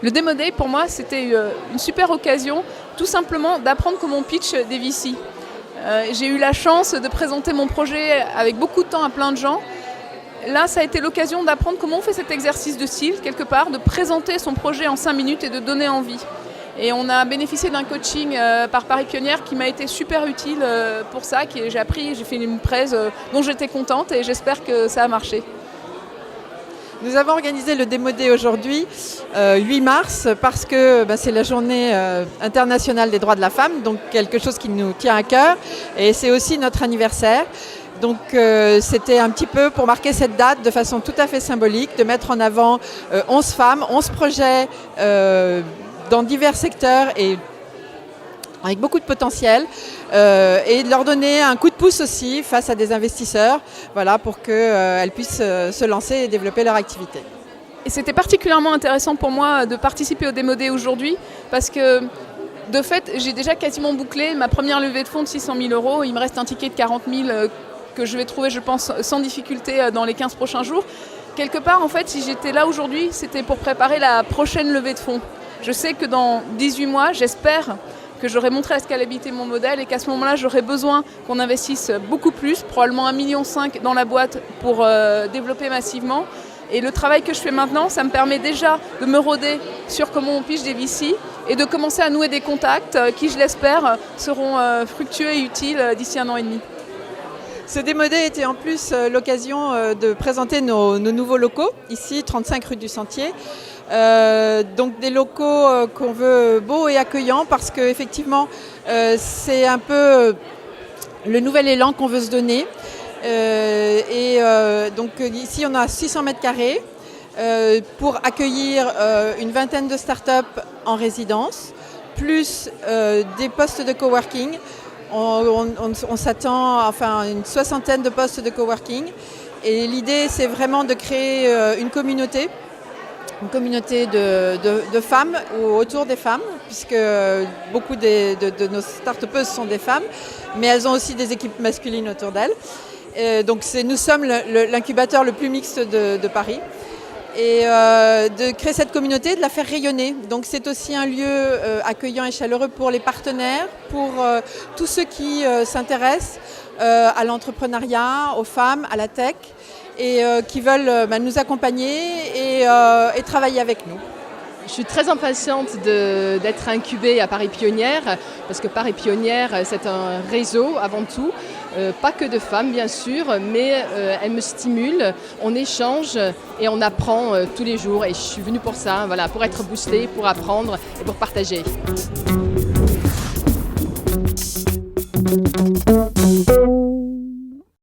Le Demo Day, pour moi, c'était une super occasion, tout simplement, d'apprendre comment on pitch des VC. J'ai eu la chance de présenter mon projet avec beaucoup de temps à plein de gens. Là, ça a été l'occasion d'apprendre comment on fait cet exercice de style, quelque part, de présenter son projet en 5 minutes et de donner envie. Et on a bénéficié d'un coaching par Paris Pionnière qui m'a été super utile pour ça. J'ai fait une presse dont j'étais contente et j'espère que ça a marché. Nous avons organisé le Demo Day aujourd'hui, 8 mars, parce que c'est la journée internationale des droits de la femme, donc quelque chose qui nous tient à cœur, et c'est aussi notre anniversaire. Donc c'était un petit peu pour marquer cette date de façon tout à fait symbolique, de mettre en avant 11 femmes, 11 projets dans divers secteurs et avec beaucoup de potentiel, et de leur donner un coup de pouce aussi face à des investisseurs, voilà, pour qu'elles puissent se lancer et développer leur activité. Et c'était particulièrement intéressant pour moi de participer au Demo Day aujourd'hui parce que de fait, j'ai déjà quasiment bouclé ma première levée de fonds de 600 000 €. Il me reste un ticket de 40 000 que je vais trouver, je pense, sans difficulté dans les 15 prochains jours. Quelque part, en fait, si j'étais là aujourd'hui, c'était pour préparer la prochaine levée de fonds. Je sais que dans 18 mois, j'espère que j'aurai montré la scalabilité de mon modèle et qu'à ce moment-là, j'aurai besoin qu'on investisse beaucoup plus, probablement 1,5 million dans la boîte pour développer massivement. Et le travail que je fais maintenant, ça me permet déjà de me roder sur comment on pitch des VC et de commencer à nouer des contacts qui, je l'espère, seront fructueux et utiles d'ici 1 an et demi. Ce Demo Day était en plus l'occasion de présenter nos nouveaux locaux, ici 35 rue du Sentier. Donc des locaux qu'on veut beaux et accueillants parce qu'effectivement c'est un peu le nouvel élan qu'on veut se donner. Donc ici on a 600 mètres carrés pour accueillir une vingtaine de startups en résidence, plus des postes de coworking. On s'attend à une 60aine de postes de coworking. Et l'idée, c'est vraiment de créer une communauté de femmes ou autour des femmes, puisque beaucoup de nos start-upeuses sont des femmes, mais elles ont aussi des équipes masculines autour d'elles. Donc nous sommes l'incubateur le plus mixte de Paris. Et de créer cette communauté, de la faire rayonner. Donc c'est aussi un lieu accueillant et chaleureux pour les partenaires, pour tous ceux qui s'intéressent à l'entrepreneuriat, aux femmes, à la tech, et qui veulent nous accompagner et travailler avec nous. Je suis très impatiente d'être incubée à Paris Pionnière, parce que Paris Pionnière, c'est un réseau avant tout, pas que de femmes bien sûr, mais elle me stimule, on échange et on apprend tous les jours. Et je suis venue pour ça, voilà, pour être boostée, pour apprendre et pour partager.